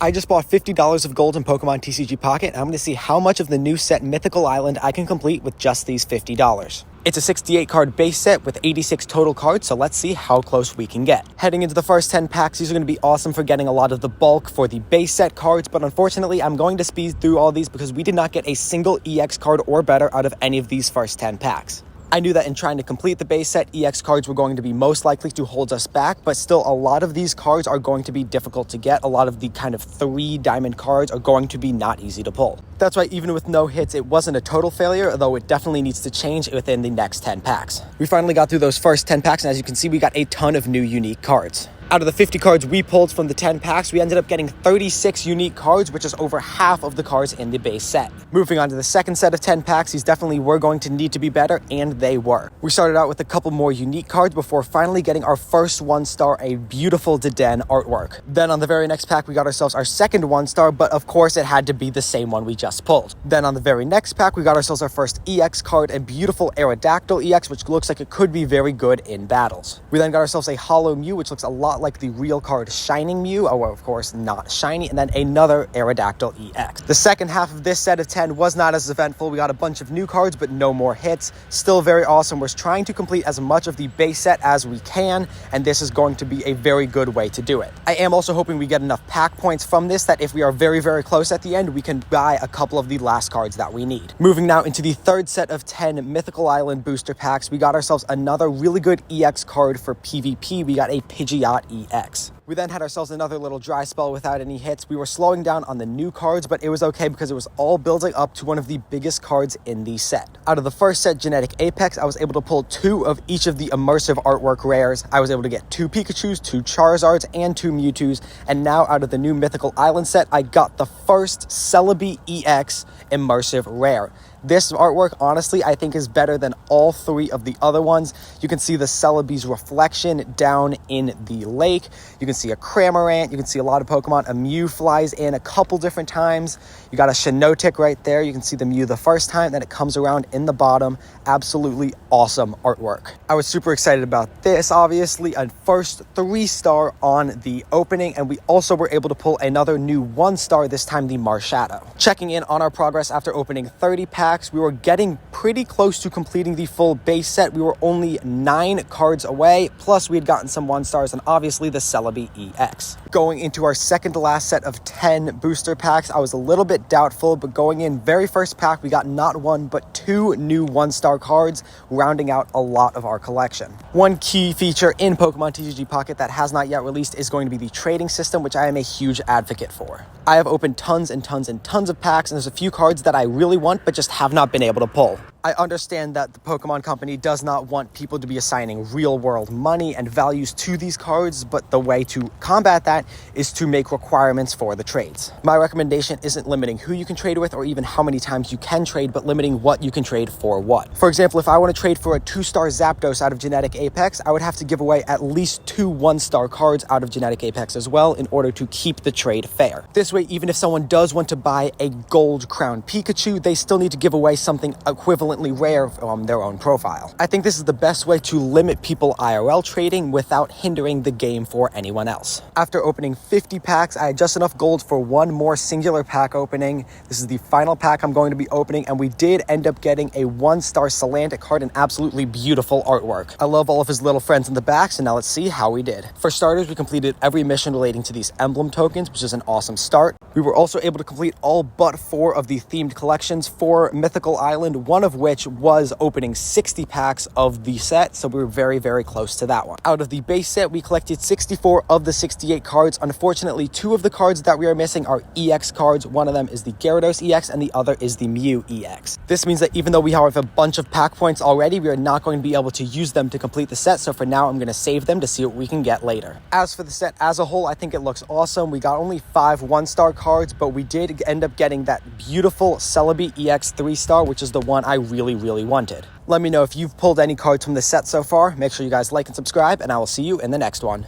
I just bought $50 of gold in Pokemon TCG Pocket, and I'm going to see how much of the new set Mythical Island I can complete with just these $50. It's a 68 card base set with 86 total cards, so let's see how close we can get. Heading into the first 10 packs, these are going to be awesome for getting a lot of the bulk for the base set cards, but unfortunately I'm going to speed through all these because we did not get a single EX card or better out of any of these first 10 packs. I knew that in trying to complete the base set, EX cards were going to be most likely to hold us back, but still a lot of these cards are going to be difficult to get. A lot of the kind of 3 diamond cards are going to be not easy to pull. That's why even with no hits, it wasn't a total failure, though it definitely needs to change within the next 10 packs. We finally got through those first 10 packs, and as you can see, we got a ton of new unique cards. Out of the 50 cards we pulled from the 10 packs, we ended up getting 36 unique cards, which is over half of the cards in the base set. Moving on to the second set of 10 packs, these definitely were going to need to be better, and they were. We started out with a couple more unique cards before finally getting our first 1-star, a beautiful Deden artwork. Then on the very next pack, we got ourselves our second 1-star, but of course it had to be the same one we just pulled. Then on the very next pack, we got ourselves our first EX card, a beautiful Aerodactyl EX, which looks like it could be very good in battles. We then got ourselves a Hollow Mew, which looks a lot like the real card Shining Mew, oh, of course not shiny, and then another Aerodactyl EX. The second half of this set of 10 was not as eventful. We got a bunch of new cards, but no more hits. Still very awesome. We're trying to complete as much of the base set as we can, and this is going to be a very good way to do it. I am also hoping we get enough pack points from this that if we are very, very close at the end, we can buy a couple of the last cards that we need. Moving now into the third set of 10 Mythical Island booster packs, we got ourselves another really good EX card for PvP. We got a Pidgeot EX. We then had ourselves another little dry spell without any hits. We were slowing down on the new cards, but it was okay because it was all building up to one of the biggest cards in the set. Out of the first set, Genetic Apex, I was able to pull 2 of each of the immersive artwork rares. I was able to get 2 Pikachus, 2 Charizards, and 2 Mewtwo's. And now out of the new Mythical Island set, I got the first Celebi EX immersive rare. This artwork, honestly, I think is better than all 3 of the other ones. You can see the Celebi's reflection down in the lake. You can see a Cramorant. You can see a lot of Pokemon. A Mew flies in a couple different times. You got a Shiinotic right there. You can see the Mew the first time, then it comes around in the bottom. Absolutely awesome artwork. I was super excited about this, obviously. A first 3-star on the opening, and we also were able to pull another new 1-star, this time the Marshadow. Checking in on our progress after opening 30 packs, we were getting pretty close to completing the full base set. We were only 9 cards away, plus we had gotten some 1-stars and obviously the Celebi EX. Going into our second to last set of 10 booster packs, I was a little bit doubtful, but going in very first pack, we got not 1, but 2 new 1-star cards, rounding out a lot of our collection. One key feature in Pokemon TCG Pocket that has not yet released is going to be the trading system, which I am a huge advocate for. I have opened tons and tons and tons of packs, and there's a few cards that I really want, but just have not been able to pull. I understand that the Pokemon Company does not want people to be assigning real-world money and values to these cards, but the way to combat that is to make requirements for the trades. My recommendation isn't limiting who you can trade with or even how many times you can trade, but limiting what you can trade for what. For example, if I want to trade for a 2-star Zapdos out of Genetic Apex, I would have to give away at least 2 1-star cards out of Genetic Apex as well in order to keep the trade fair. This way, even if someone does want to buy a gold crown Pikachu, they still need to give away something equivalently rare from their own profile. I think this is the best way to limit people IRL trading without hindering the game for anyone else. After opening 50 packs, I had just enough gold for 1 more singular pack opening. This is the final pack I'm going to be opening, and we did end up getting a 1-star Salantic card, an absolutely beautiful artwork. I love all of his little friends in the back, so now let's see how we did. For starters, we completed every mission relating to these emblem tokens, which is an awesome start. We were also able to complete all but 4 of the themed collections for Mythical Island, one of which was opening 60 packs of the set, so we were very, very close to that one. Out of the base set, we collected 64 of the 68 cards. Unfortunately, 2 of the cards that we are missing are EX cards. One of them is the Gyarados EX, and the other is the Mew EX. This means that even though we have a bunch of pack points already, we are not going to be able to use them to complete the set, so for now, I'm going to save them to see what we can get later. As for the set as a whole, I think it looks awesome. We got only 5 1-star cards, but we did end up getting that beautiful Celebi EX 3-star, which is the one I really wanted. Let me know if you've pulled any cards from the set so far. Make sure you guys like and subscribe, and I will see you in the next one.